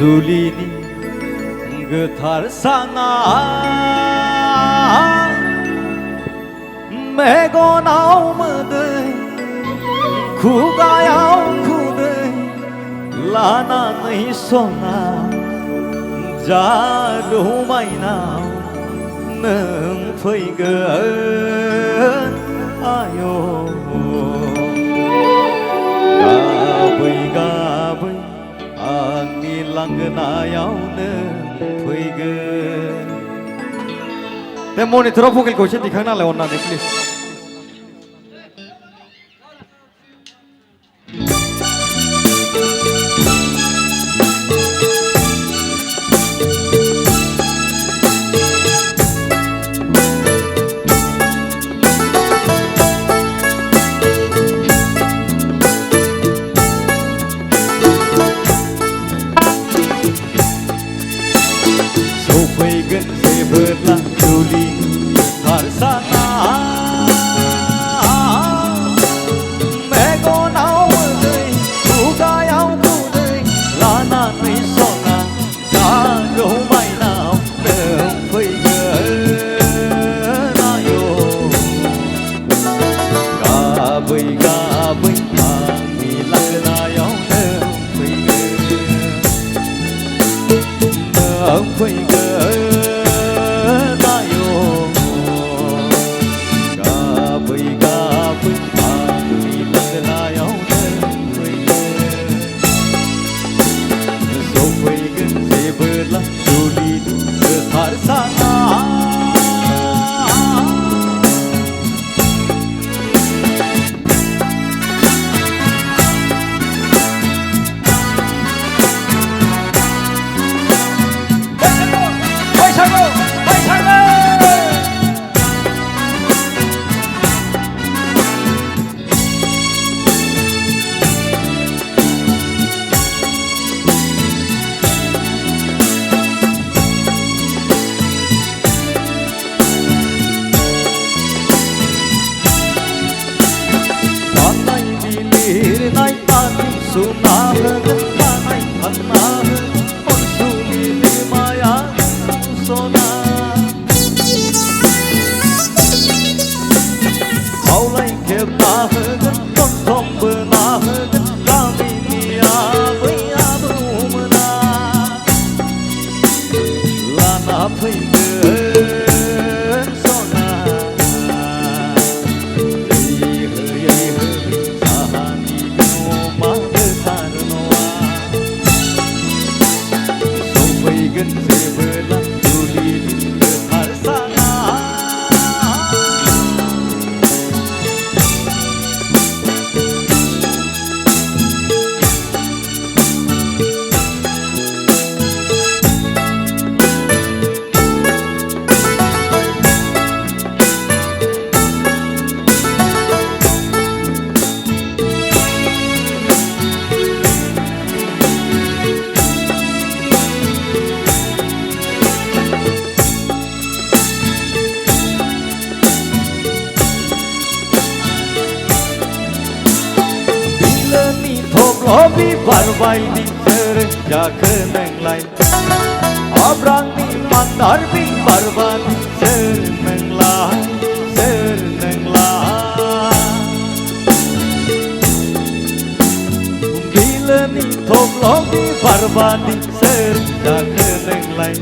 जुलिनि गोथार साना मेगनाव मोदै खुगायाव खुदै लानानै सना जारुमायनाव नों फैगोन आय' गाबै गाबै आंनि लांगोनायाव नों फैगोन। बे मनिटराव भकेलखौ एसे दिखांनालाय अननानै प्लिज। सफैगोन जेबोला जुलि गोथार साना मेगनाव मोदै खुगायाव खुदै लानानै सना जारुमायनाव नों फैगोन आय' गाबै गाबै आंनि लांगोनायाव नों फैगोन आय' गाबै गाबै आंनि लांगोनायाव नों फैगोन। सफैगोन जेबोला जुलिनि गोथार साना लिरनाय आंनि सुना होगोन खानाय खाना होगोन अनसुलि बिमाया सना खावलाय खेबना होगोन खनथम बोना होगोन गामिनि आबै आबौमोना लाना फैगोन सना जेबोला जुलिनि गोथार साना बिबार बायदि सोर जाखो नोंलाय अब्रांनि मान्दार बिबार बायदि सोर नोंलाय बिलोनि थब्ल' बिबार बायदि सोर जाखो नोंलाय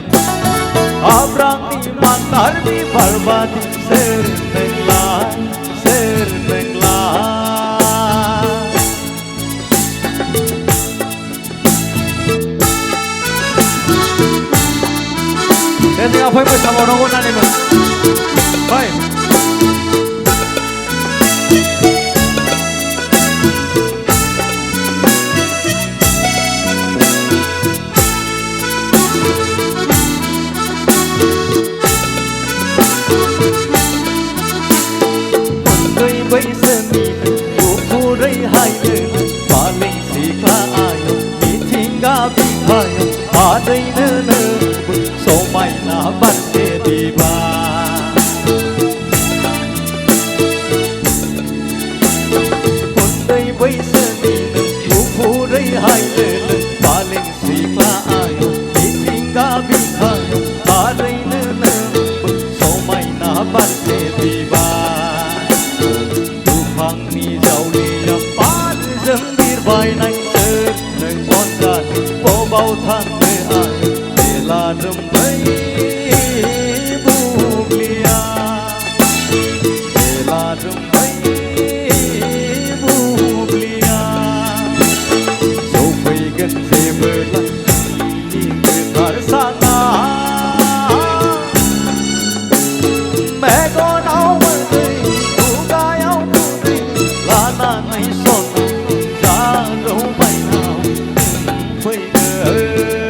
अब्रांनि मान्दार बिबार बायदि सोर नोंलाय जोंहा फै मोसाबावनांगौ होननानैमोन फै उन्दै बैसोनि गुफुरै हायनो बालें सिख्ला आयौ मिथिंगा बिखायाव आदैनो नोंबो समायना बारसे बिबार उन्दै बैसोनि गुफुरै हायनो बालें सिख्ला आयौ bao tháng về ai để là đầm mấy buông để là đầm mấy buông dẫu phải gần về bờ lặng người thở xa ngã mẹ con áo mơ tình cô gái áo mơ tình là nàng ấy son ra đâu bay nào phơi ngờ